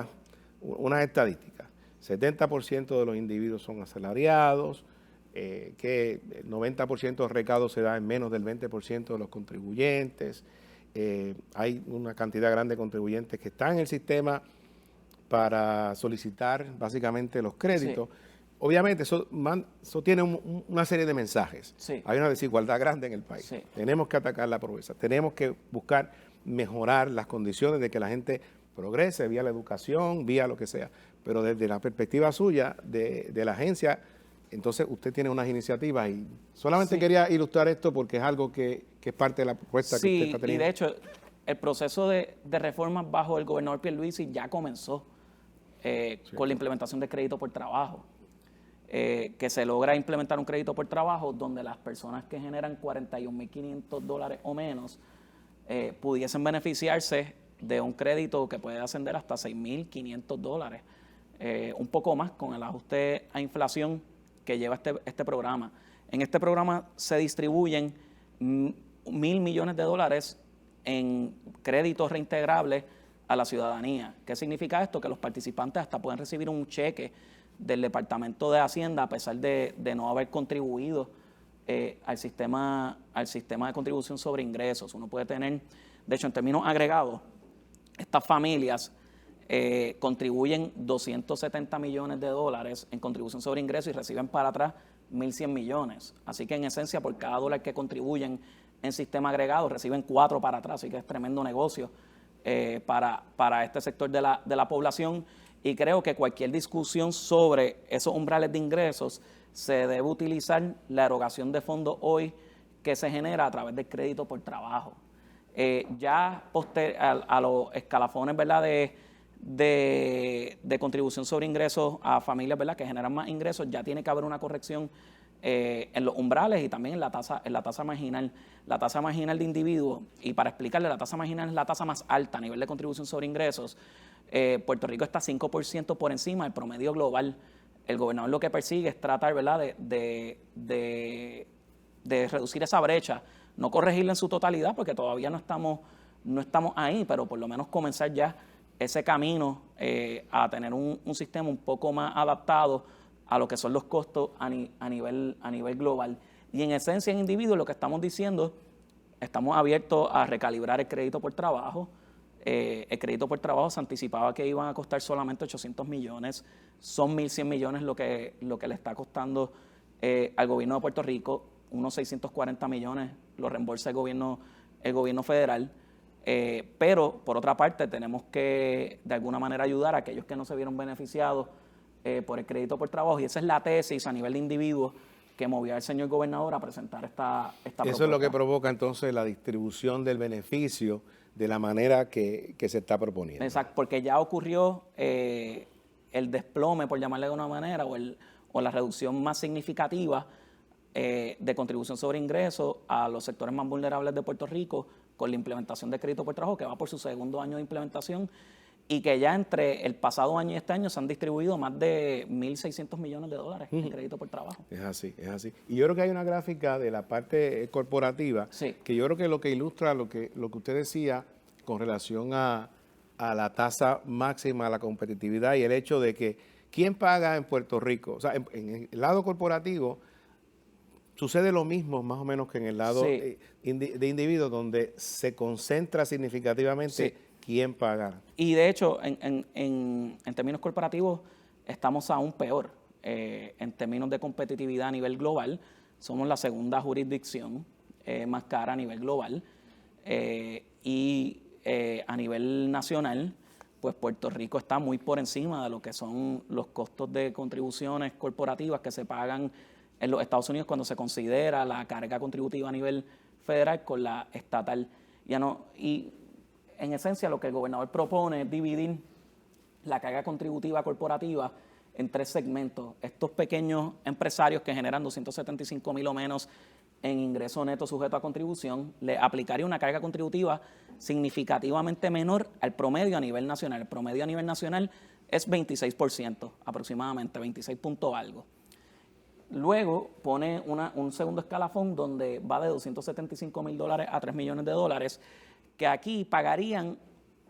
Speaker 1: unas estadísticas, 70% de los individuos son asalariados, que el 90% de recaudos se da en menos del 20% de los contribuyentes, hay una cantidad grande de contribuyentes que están en el sistema para solicitar básicamente los créditos. Sí. Obviamente eso tiene una serie de mensajes. Sí. Hay una desigualdad grande en el país. Sí. Tenemos que atacar la pobreza, tenemos que buscar mejorar las condiciones de que la gente progrese vía la educación, vía lo que sea. Pero desde la perspectiva suya, de la agencia, entonces usted tiene unas iniciativas y solamente quería ilustrar esto porque es algo que es parte de la propuesta que usted está teniendo.
Speaker 2: Y de hecho, el proceso de reformas bajo el gobernador Pierluisi ya comenzó con la implementación de crédito por trabajo. Que se logra implementar un crédito por trabajo donde las personas que generan $41,500 o menos pudiesen beneficiarse de un crédito que puede ascender hasta $6,500, un poco más con el ajuste a inflación que lleva este programa. En este programa se distribuyen $1,000 millones en créditos reintegrables a la ciudadanía. ¿Qué significa esto? Que los participantes hasta pueden recibir un cheque del Departamento de Hacienda a pesar de no haber contribuido al sistema de contribución sobre ingresos. Uno puede tener, de hecho, en términos agregados, estas familias contribuyen $270 millones en contribución sobre ingresos y reciben para atrás 1.100 millones. Así que en esencia, por cada dólar que contribuyen en sistema agregado, reciben 4 para atrás. Así que es tremendo negocio para este sector de la población. Y creo que cualquier discusión sobre esos umbrales de ingresos se debe utilizar la erogación de fondos hoy que se genera a través del crédito por trabajo. Ya a los escalafones, ¿verdad?, de contribución sobre ingresos a familias, ¿verdad?, que generan más ingresos, ya tiene que haber una corrección en los umbrales y también en la tasa marginal. La tasa marginal de individuos, y para explicarle, la tasa marginal es la tasa más alta a nivel de contribución sobre ingresos. Puerto Rico está 5% por encima del promedio global. El gobernador lo que persigue es tratar, ¿verdad?, de reducir esa brecha, no corregirla en su totalidad porque todavía no estamos ahí, pero por lo menos comenzar ya ese camino a tener un sistema un poco más adaptado a lo que son los costos a nivel global. Y en esencia, en individuos, lo que estamos diciendo, estamos abiertos a recalibrar el crédito por trabajo. El crédito por trabajo se anticipaba que iban a costar solamente 800 millones, son 1.100 millones lo que le está costando al gobierno de Puerto Rico, unos 640 millones lo reembolsa el gobierno federal, pero por otra parte tenemos que de alguna manera ayudar a aquellos que no se vieron beneficiados por el crédito por trabajo, y esa es la tesis a nivel de individuos que movió al señor gobernador a presentar esta propuesta.
Speaker 1: Eso es lo que provoca entonces la distribución del beneficio de la manera que se está proponiendo.
Speaker 2: Exacto, porque ya ocurrió el desplome, por llamarle de una manera, o la reducción más significativa de contribución sobre ingresos a los sectores más vulnerables de Puerto Rico con la implementación de crédito por trabajo, que va por su segundo año de implementación, y que ya entre el pasado año y este año se han distribuido más de 1.600 millones de dólares en crédito por trabajo.
Speaker 1: Es así, es así. Y yo creo que hay una gráfica de la parte corporativa que yo creo que lo que ilustra lo que usted decía con relación a la tasa máxima, a la competitividad y el hecho de que ¿quién paga en Puerto Rico? O sea, en el lado corporativo sucede lo mismo más o menos que en el lado de individuos, donde se concentra significativamente quién paga.
Speaker 2: Y de hecho, en términos corporativos, estamos aún peor. En términos de competitividad a nivel global, somos la segunda jurisdicción más cara a nivel global. Y a nivel nacional, pues Puerto Rico está muy por encima de lo que son los costos de contribuciones corporativas que se pagan en los Estados Unidos cuando se considera la carga contributiva a nivel federal con la estatal. Y en esencia lo que el gobernador propone es dividir la carga contributiva corporativa en 3 segmentos. Estos pequeños empresarios que generan 275,000 o menos en ingreso neto sujeto a contribución, le aplicaría una carga contributiva significativamente menor al promedio a nivel nacional. El promedio a nivel nacional es 26% aproximadamente, 26 punto algo. Luego pone un segundo escalafón donde va de $275,000 a $3 millones, que aquí pagarían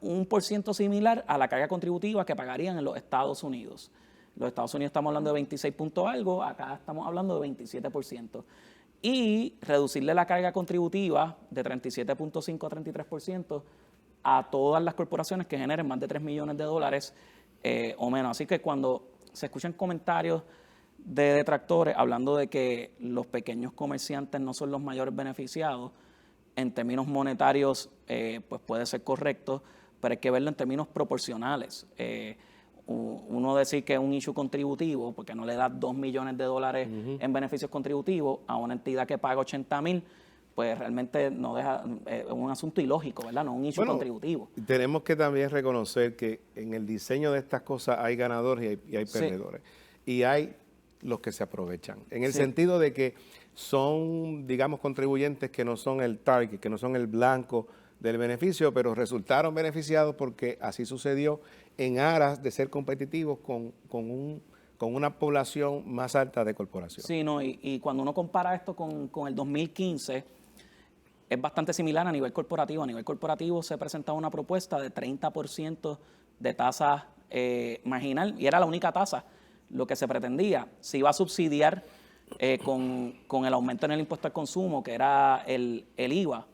Speaker 2: un % similar a la carga contributiva que pagarían en los Estados Unidos. En los Estados Unidos estamos hablando de 26 punto algo, acá estamos hablando de 27%. Y reducirle la carga contributiva de 37.5 a 33% a todas las corporaciones que generen más de $3 millones o menos. Así que cuando se escuchan comentarios de detractores hablando de que los pequeños comerciantes no son los mayores beneficiados, en términos monetarios pues puede ser correcto, pero hay que verlo en términos proporcionales. Uno decir que es un issue contributivo, porque no le da $2 millones en beneficios contributivos a una entidad que paga 80,000, pues realmente no deja, es un asunto ilógico, ¿verdad? No es un issue contributivo.
Speaker 1: Tenemos que también reconocer que en el diseño de estas cosas hay ganadores y hay perdedores. Sí. Y hay los que se aprovechan, en el sentido de que son, digamos, contribuyentes que no son el target, que no son el blanco del beneficio, pero resultaron beneficiados porque así sucedió en aras de ser competitivos con una población más alta de corporaciones.
Speaker 2: Sí, no, y cuando uno compara esto con el 2015, es bastante similar a nivel corporativo. A nivel corporativo se presentaba una propuesta de 30% de tasa marginal, y era la única tasa. Lo que se pretendía, se iba a subsidiar con el aumento en el impuesto al consumo, que era el IVA.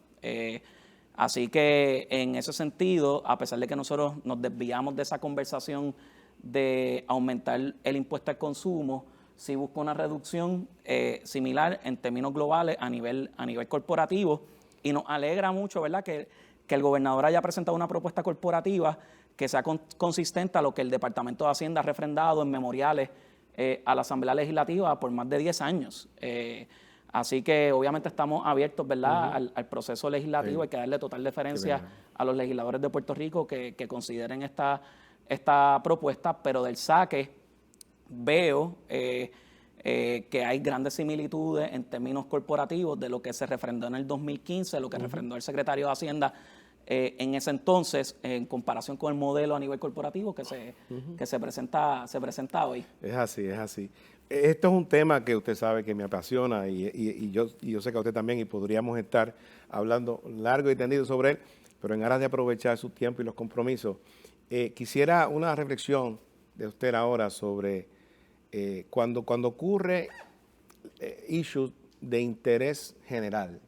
Speaker 2: Así que en ese sentido, a pesar de que nosotros nos desviamos de esa conversación de aumentar el impuesto al consumo, sí busca una reducción similar en términos globales a nivel corporativo, y nos alegra mucho, ¿verdad?, que el gobernador haya presentado una propuesta corporativa que sea consistente a lo que el Departamento de Hacienda ha refrendado en memoriales a la Asamblea Legislativa por más de 10 años. Así que obviamente estamos abiertos, ¿verdad?, al proceso legislativo. Hay que darle total deferencia a los legisladores de Puerto Rico que consideren esta propuesta, pero del saque veo que hay grandes similitudes en términos corporativos de lo que se refrendó en el 2015, lo que refrendó el secretario de Hacienda en ese entonces, en comparación con el modelo a nivel corporativo que se presenta hoy.
Speaker 1: Es así, es así. Esto es un tema que usted sabe que me apasiona y yo sé que a usted también, y podríamos estar hablando largo y tendido sobre él, pero en aras de aprovechar su tiempo y los compromisos, quisiera una reflexión de usted ahora sobre cuando ocurre issues de interés general,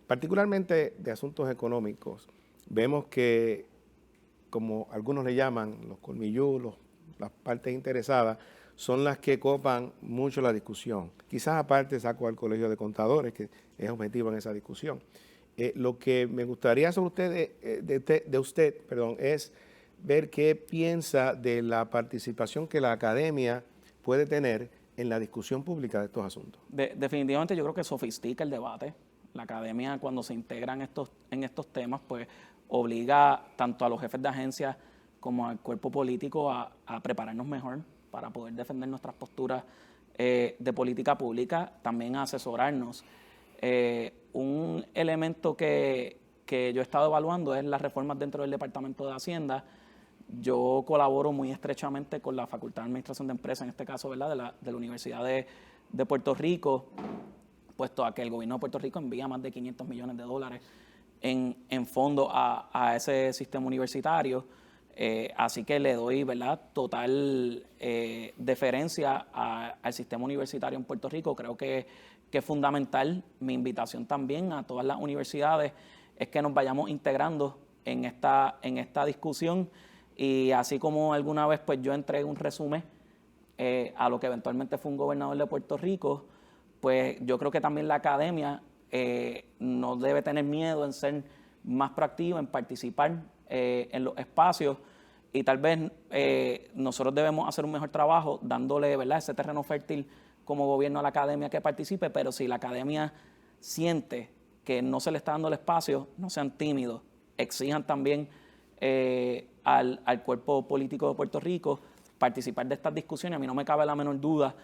Speaker 1: particularmente de asuntos económicos. Vemos que, como algunos le llaman, los colmilludos, las partes interesadas, son las que copan mucho la discusión. Quizás aparte saco al Colegio de Contadores, que es objetivo en esa discusión. Lo que me gustaría sobre usted, es ver qué piensa de la participación que la academia puede tener en la discusión pública de estos asuntos.
Speaker 2: Definitivamente yo creo que sofistica el debate. La academia, cuando se integra en estos temas, pues obliga tanto a los jefes de agencias como al cuerpo político a prepararnos mejor para poder defender nuestras posturas de política pública, también a asesorarnos. Un elemento que yo he estado evaluando es las reformas dentro del Departamento de Hacienda. Yo colaboro muy estrechamente con la Facultad de Administración de Empresas, en este caso, ¿verdad?, de la Universidad de Puerto Rico, puesto a que el gobierno de Puerto Rico envía más de $500 millones en fondos a ese sistema universitario. Así que le doy, ¿verdad?, total deferencia al sistema universitario en Puerto Rico. Creo que es fundamental. Mi invitación también a todas las universidades es que nos vayamos integrando en esta discusión, y así como alguna vez pues yo entregué un resumen a lo que eventualmente fue un gobernador de Puerto Rico, pues yo creo que también la academia no debe tener miedo en ser más proactiva, en participar en los espacios y tal vez nosotros debemos hacer un mejor trabajo dándole, ¿verdad?, ese terreno fértil como gobierno a la academia que participe, pero si la academia siente que no se le está dando el espacio, no sean tímidos, exijan también al cuerpo político de Puerto Rico participar de estas discusiones. A mí no me cabe la menor duda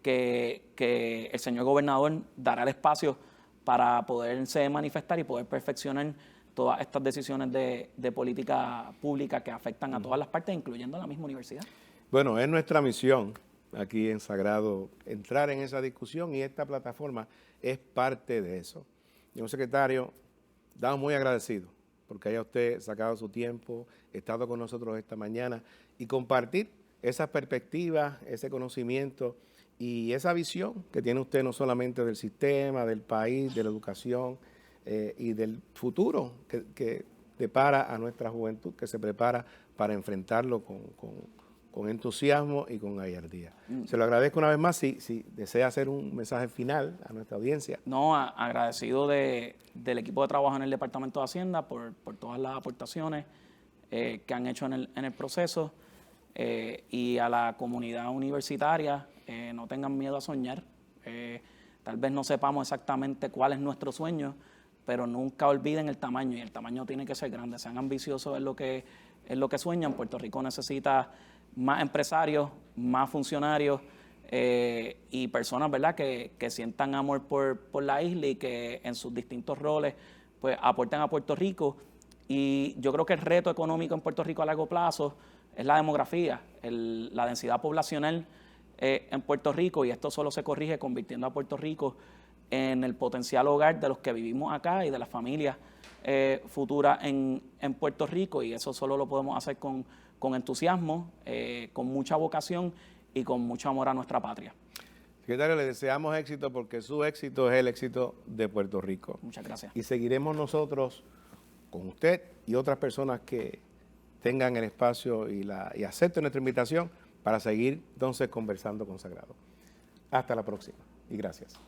Speaker 2: que el señor gobernador dará el espacio para poderse manifestar y poder perfeccionar todas estas decisiones de política pública que afectan a todas las partes, incluyendo a la misma universidad.
Speaker 1: Bueno, es nuestra misión aquí en Sagrado entrar en esa discusión y esta plataforma es parte de eso. Señor secretario, estamos muy agradecidos porque haya usted sacado su tiempo, estado con nosotros esta mañana y compartir esas perspectivas, ese conocimiento y esa visión que tiene usted no solamente del sistema, del país, de la educación y del futuro que depara a nuestra juventud, que se prepara para enfrentarlo con entusiasmo y con gallardía. Se lo agradezco una vez más, si desea hacer un mensaje final a nuestra audiencia.
Speaker 2: No, agradecido del equipo de trabajo en el Departamento de Hacienda por todas las aportaciones que han hecho en el proceso y a la comunidad universitaria, no tengan miedo a soñar. Tal vez no sepamos exactamente cuál es nuestro sueño, pero nunca olviden el tamaño, y el tamaño tiene que ser grande. Sean ambiciosos en lo que sueñan. Puerto Rico necesita más empresarios, más funcionarios y personas, ¿verdad?, que sientan amor por la isla y que en sus distintos roles pues aporten a Puerto Rico. Y yo creo que el reto económico en Puerto Rico a largo plazo es la demografía, la densidad poblacional en Puerto Rico, y esto solo se corrige convirtiendo a Puerto Rico en el potencial hogar de los que vivimos acá y de las familias futuras en Puerto Rico, y eso solo lo podemos hacer con entusiasmo, con mucha vocación y con mucho amor a nuestra patria.
Speaker 1: Secretario, le deseamos éxito porque su éxito es el éxito de Puerto Rico.
Speaker 2: Muchas gracias.
Speaker 1: Y seguiremos nosotros con usted y otras personas que tengan el espacio y acepten nuestra invitación para seguir entonces conversando con Sagrado. Hasta la próxima y gracias.